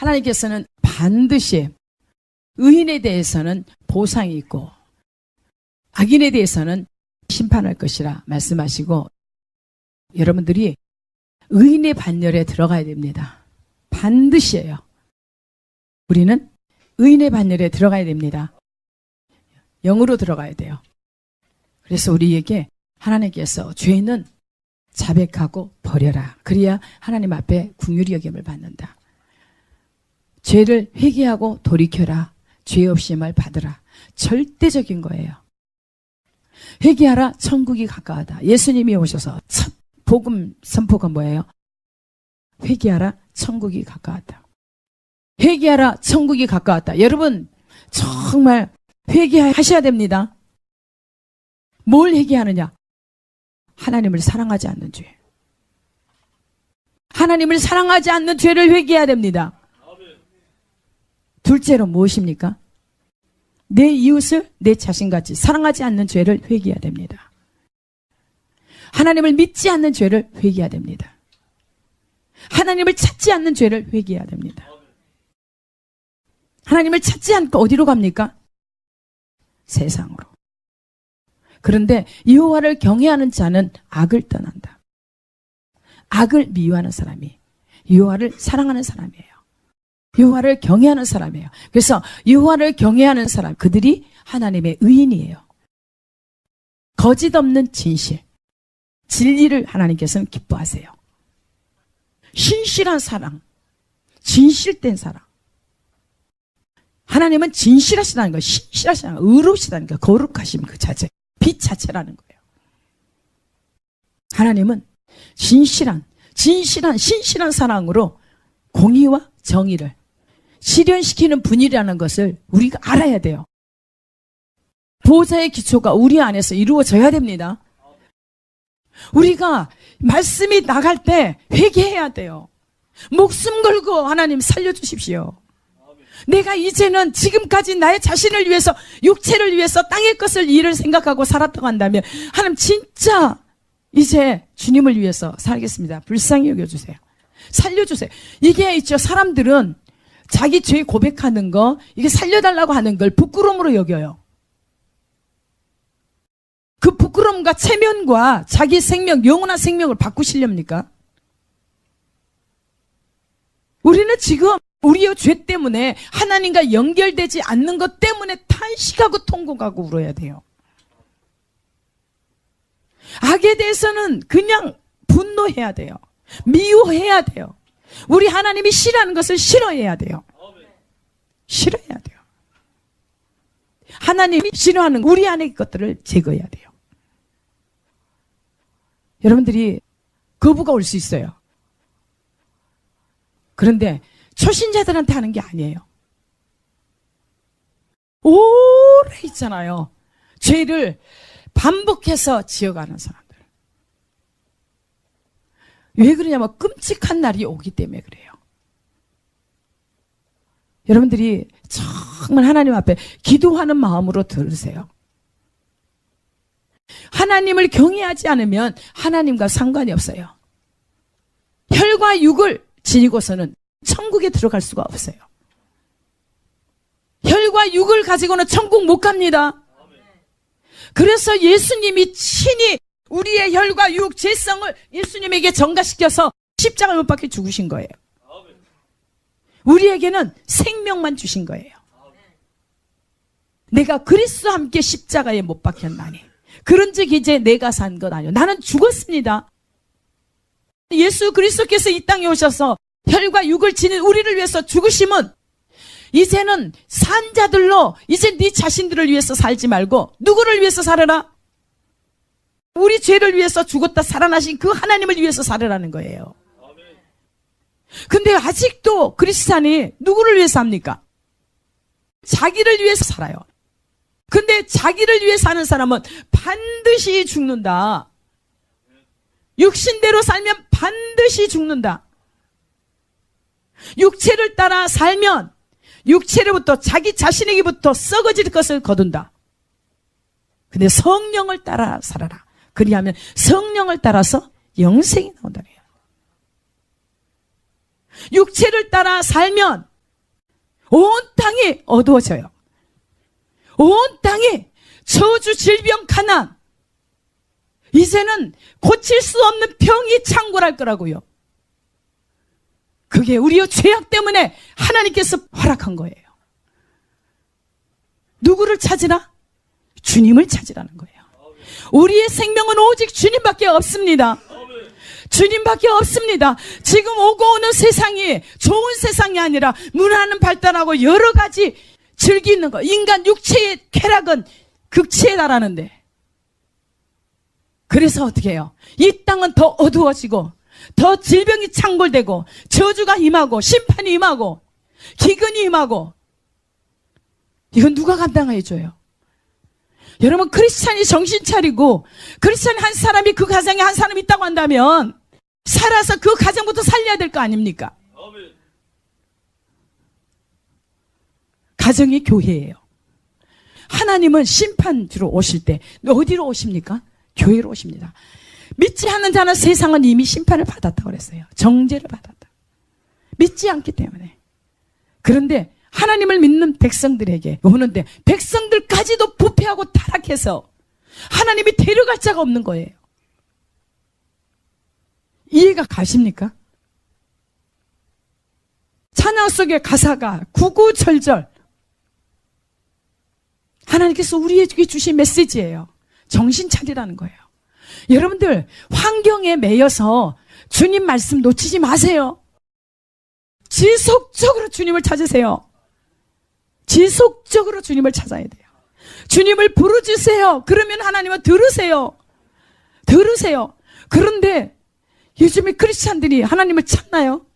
하나님께서는 반드시 의인에 대해서는 보상이 있고 악인에 대해서는 심판할 것이라 말씀하시고, 여러분들이 의인의 반열에 들어가야 됩니다. 반드시예요. 우리는 의인의 반열에 들어가야 됩니다. 영으로 들어가야 돼요. 그래서 우리에게 하나님께서 죄는 자백하고 버려라. 그래야 하나님 앞에 긍휼히 여김을 받는다. 죄를 회개하고 돌이켜라. 죄 없음을 받으라. 절대적인 거예요. 회개하라. 천국이 가까우다. 예수님이 오셔서 첫 복음 선포가 뭐예요? 회개하라. 천국이 가까웠다. 회개하라. 천국이 가까웠다. 여러분 정말 회개하셔야 됩니다. 뭘 회개하느냐? 하나님을 사랑하지 않는 죄. 하나님을 사랑하지 않는 죄를 회개해야 됩니다. 둘째로 무엇입니까? 내 이웃을 내 자신같이 사랑하지 않는 죄를 회개해야 됩니다. 하나님을 믿지 않는 죄를 회개해야 됩니다. 하나님을 찾지 않는 죄를 회개해야 됩니다. 하나님을 찾지 않고 어디로 갑니까? 세상으로. 그런데 여호와를 경외하는 자는 악을 떠난다. 악을 미워하는 사람이 여호와를 사랑하는 사람이에요. 여호와를 경외하는 사람이에요. 그래서 여호와를 경외하는 사람, 그들이 하나님의 의인이에요. 거짓 없는 진실, 진리를 하나님께서는 기뻐하세요. 신실한 사랑, 진실된 사랑. 하나님은 진실하시다는 거예요. 신실하시다는 거예요. 의로우시다는 거예요. 거룩하심 그 자체, 빛 자체라는 거예요. 하나님은 신실한 사랑으로 공의와 정의를 실현시키는 분이라는 것을 우리가 알아야 돼요. 보호자의 기초가 우리 안에서 이루어져야 됩니다. 우리가 말씀이 나갈 때 회개해야 돼요. 목숨 걸고 하나님 살려주십시오. 내가 이제는 지금까지 나의 자신을 위해서, 육체를 위해서, 땅의 것을 일을 생각하고 살았다고 한다면 하나님 진짜 이제 주님을 위해서 살겠습니다. 불쌍히 여겨주세요. 살려주세요. 이게 있죠. 사람들은 자기 죄 고백하는 거, 이게 살려달라고 하는 걸 부끄러움으로 여겨요. 그 부끄러움과 체면과 자기 생명, 영원한 생명을 바꾸시렵니까? 우리는 지금 우리의 죄 때문에 하나님과 연결되지 않는 것 때문에 탄식하고 통곡하고 울어야 돼요. 악에 대해서는 그냥 분노해야 돼요. 미워해야 돼요. 우리 하나님이 싫어하는 것을 싫어해야 돼요. 싫어해야 돼요. 하나님이 싫어하는 우리 안의 것들을 제거해야 돼요. 여러분들이 거부가 올 수 있어요. 그런데 초신자들한테 하는 게 아니에요. 오래 있잖아요. 죄를 반복해서 지어가는 사람들. 왜 그러냐면 끔찍한 날이 오기 때문에 그래요. 여러분들이 정말 하나님 앞에 기도하는 마음으로 들으세요. 하나님을 경외하지 않으면 하나님과 상관이 없어요. 혈과 육을 지니고서는 천국에 들어갈 수가 없어요. 혈과 육을 가지고는 천국 못 갑니다. 그래서 예수님이 친히 우리의 혈과 육, 죄성을 예수님에게 전가시켜서 십자가를 못 박혀 죽으신 거예요. 우리에게는 생명만 주신 거예요. 내가 그리스도와 함께 십자가에 못 박혔나니 그런즉 이제 내가 산 것 아니요 나는 죽었습니다. 예수 그리스도께서 이 땅에 오셔서 혈과 육을 지닌 우리를 위해서 죽으심은 이제는 산 자들로 이제 네 자신들을 위해서 살지 말고 누구를 위해서 살아라? 우리 죄를 위해서 죽었다 살아나신 그 하나님을 위해서 살으라는 거예요. 근데 아직도 그리스도인이 누구를 위해서 합니까? 자기를 위해서 살아요. 근데 자기를 위해서 사는 사람은 반드시 죽는다. 육신대로 살면 반드시 죽는다. 육체를 따라 살면 육체로부터 자기 자신에게부터 썩어질 것을 거둔다. 근데 성령을 따라 살아라. 그리하면 성령을 따라서 영생이 나온다네요. 육체를 따라 살면 온 땅이 어두워져요. 온 땅이 저주, 질병, 가난, 이제는 고칠 수 없는 병이 창궐할 거라고요. 그게 우리의 죄악 때문에 하나님께서 허락한 거예요. 누구를 찾으라? 주님을 찾으라는 거예요. 우리의 생명은 오직 주님밖에 없습니다. 주님밖에 없습니다. 지금 오고 오는 세상이 좋은 세상이 아니라 문화는 발달하고 여러 가지 즐기는 거, 인간 육체의 쾌락은 극치에 달하는데, 그래서 어떻게 해요? 이 땅은 더 어두워지고 더 질병이 창궐되고 저주가 임하고 심판이 임하고 기근이 임하고, 이건 누가 감당해 줘요? 여러분, 크리스찬이 정신 차리고 크리스찬 한 사람이 그 가정에 한 사람이 있다고 한다면 살아서 그 가정부터 살려야 될 거 아닙니까? 가정이 교회예요. 하나님은 심판주로 오실 때 어디로 오십니까? 교회로 오십니다. 믿지 않는 자는 세상은 이미 심판을 받았다고 그랬어요. 정죄를 받았다. 믿지 않기 때문에. 그런데 하나님을 믿는 백성들에게 오는데 백성들까지도 부패하고 타락해서 하나님이 데려갈 자가 없는 거예요. 이해가 가십니까? 찬양 속의 가사가 구구절절 하나님께서 우리에게 주신 메시지예요. 정신 차리라는 거예요. 여러분들, 환경에 매여서 주님 말씀 놓치지 마세요. 지속적으로 주님을 찾으세요. 지속적으로 주님을 찾아야 돼요. 주님을 부르주세요. 그러면 하나님은 들으세요. 들으세요. 그런데 요즘에 크리스찬들이 하나님을 찾나요?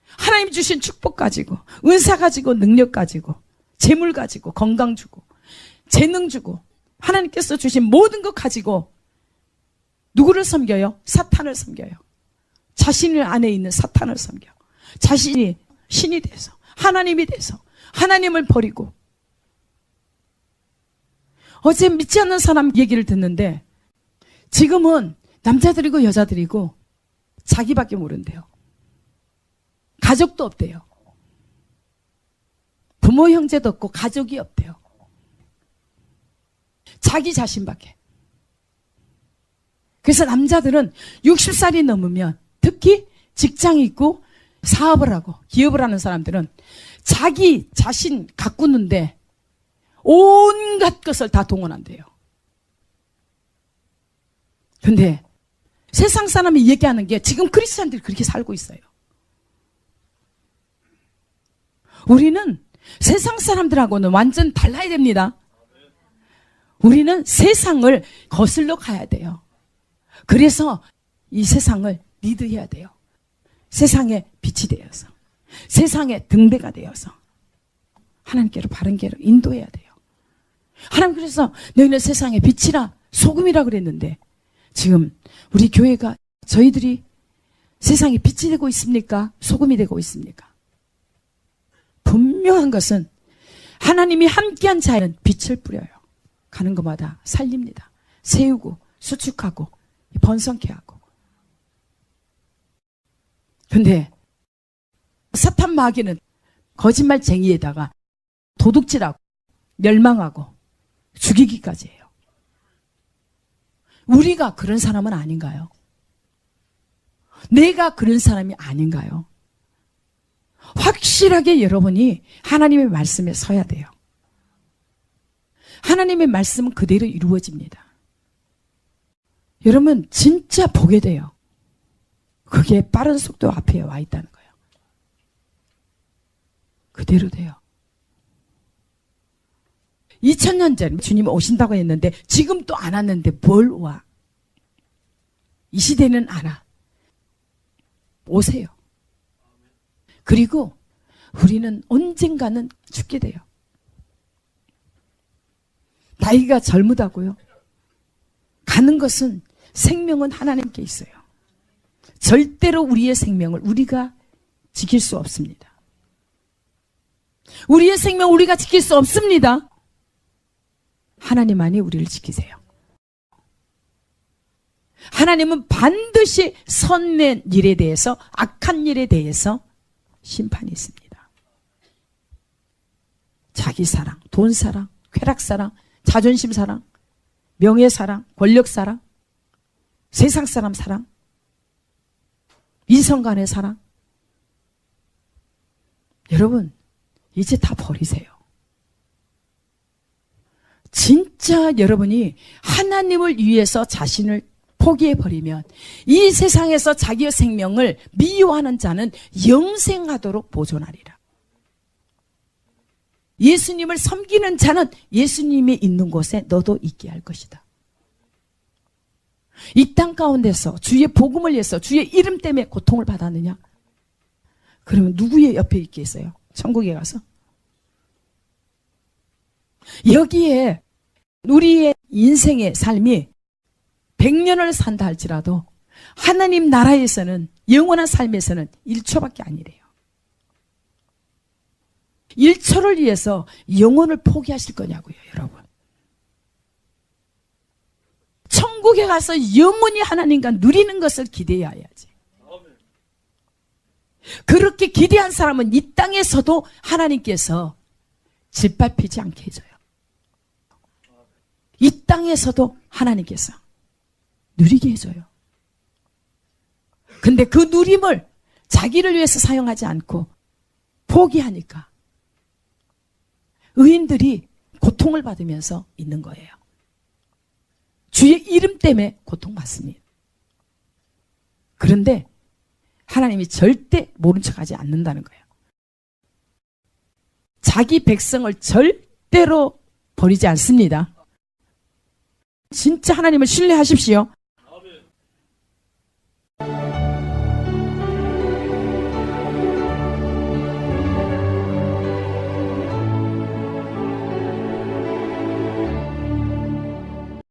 하나님 주신 축복 가지고, 은사 가지고, 능력 가지고, 재물 가지고, 건강 주고, 재능 주고, 하나님께서 주신 모든 것 가지고 누구를 섬겨요? 사탄을 섬겨요. 자신을 안에 있는 사탄을 섬겨. 자신이 신이 돼서, 하나님이 돼서 하나님을 버리고. 어제 믿지 않는 사람 얘기를 듣는데 지금은 남자들이고 여자들이고 자기밖에 모른대요. 가족도 없대요. 부모 형제도 없고 가족이 없대요. 자기 자신밖에. 그래서 남자들은 60살이 넘으면, 특히 직장이 있고 사업을 하고 기업을 하는 사람들은 자기 자신 가꾸는데 온갖 것을 다 동원한대요. 근데 세상 사람이 얘기하는 게 지금 크리스찬들이 그렇게 살고 있어요. 우리는 세상 사람들하고는 완전 달라야 됩니다. 우리는 세상을 거슬러 가야 돼요. 그래서 이 세상을 리드해야 돼요. 세상의 빛이 되어서, 세상의 등대가 되어서 하나님께로 바른 길로 인도해야 돼요. 하나님 그래서 너희는 세상의 빛이라 소금이라 그랬는데 지금 우리 교회가, 저희들이 세상의 빛이 되고 있습니까? 소금이 되고 있습니까? 분명한 것은 하나님이 함께한 자에는 빛을 뿌려요. 가는 것마다 살립니다. 세우고 수축하고 번성케 하고. 근데 사탄 마귀는 거짓말쟁이에다가 도둑질하고 멸망하고 죽이기까지 해요. 우리가 그런 사람은 아닌가요? 내가 그런 사람이 아닌가요? 확실하게 여러분이 하나님의 말씀에 서야 돼요. 하나님의 말씀은 그대로 이루어집니다. 여러분 진짜 보게 돼요. 그게 빠른 속도 앞에 와 있다는 거예요. 그대로 돼요. 2000년 전 주님 오신다고 했는데 지금 또 안 왔는데 뭘 와? 이 시대는 안 와. 오세요. 그리고 우리는 언젠가는 죽게 돼요. 나이가 젊으다고요? 가는 것은, 생명은 하나님께 있어요. 절대로 우리의 생명을 우리가 지킬 수 없습니다. 우리의 생명 우리가 지킬 수 없습니다. 하나님만이 우리를 지키세요. 하나님은 반드시 선된 일에 대해서, 악한 일에 대해서 심판이 있습니다. 자기 사랑, 돈 사랑, 쾌락 사랑, 자존심 사랑, 명예 사랑, 권력 사랑, 세상 사람 사랑, 이성 간의 사랑. 여러분, 이제 다 버리세요. 진짜 여러분이 하나님을 위해서 자신을 포기해버리면 이 세상에서 자기의 생명을 미워하는 자는 영생하도록 보존하리라. 예수님을 섬기는 자는 예수님이 있는 곳에 너도 있게 할 것이다. 이 땅 가운데서 주의 복음을 위해서 주의 이름 때문에 고통을 받았느냐? 그러면 누구의 옆에 있겠어요? 천국에 가서? 여기에 우리의 인생의 삶이 100년을 산다 할지라도 하나님 나라에서는 영원한 삶에서는 1초밖에 아니래요. 1초를 위해서 영혼을 포기하실 거냐고요, 여러분. 천국에 가서 영원히 하나님과 누리는 것을 기대해야지. 그렇게 기대한 사람은 이 땅에서도 하나님께서 짓밟히지 않게 해줘요. 이 땅에서도 하나님께서 누리게 해줘요. 근데 그 누림을 자기를 위해서 사용하지 않고 포기하니까 의인들이 고통을 받으면서 있는 거예요. 주의 이름 때문에 고통받습니다. 그런데 하나님이 절대 모른 척하지 않는다는 거예요. 자기 백성을 절대로 버리지 않습니다. 진짜 하나님을 신뢰하십시오.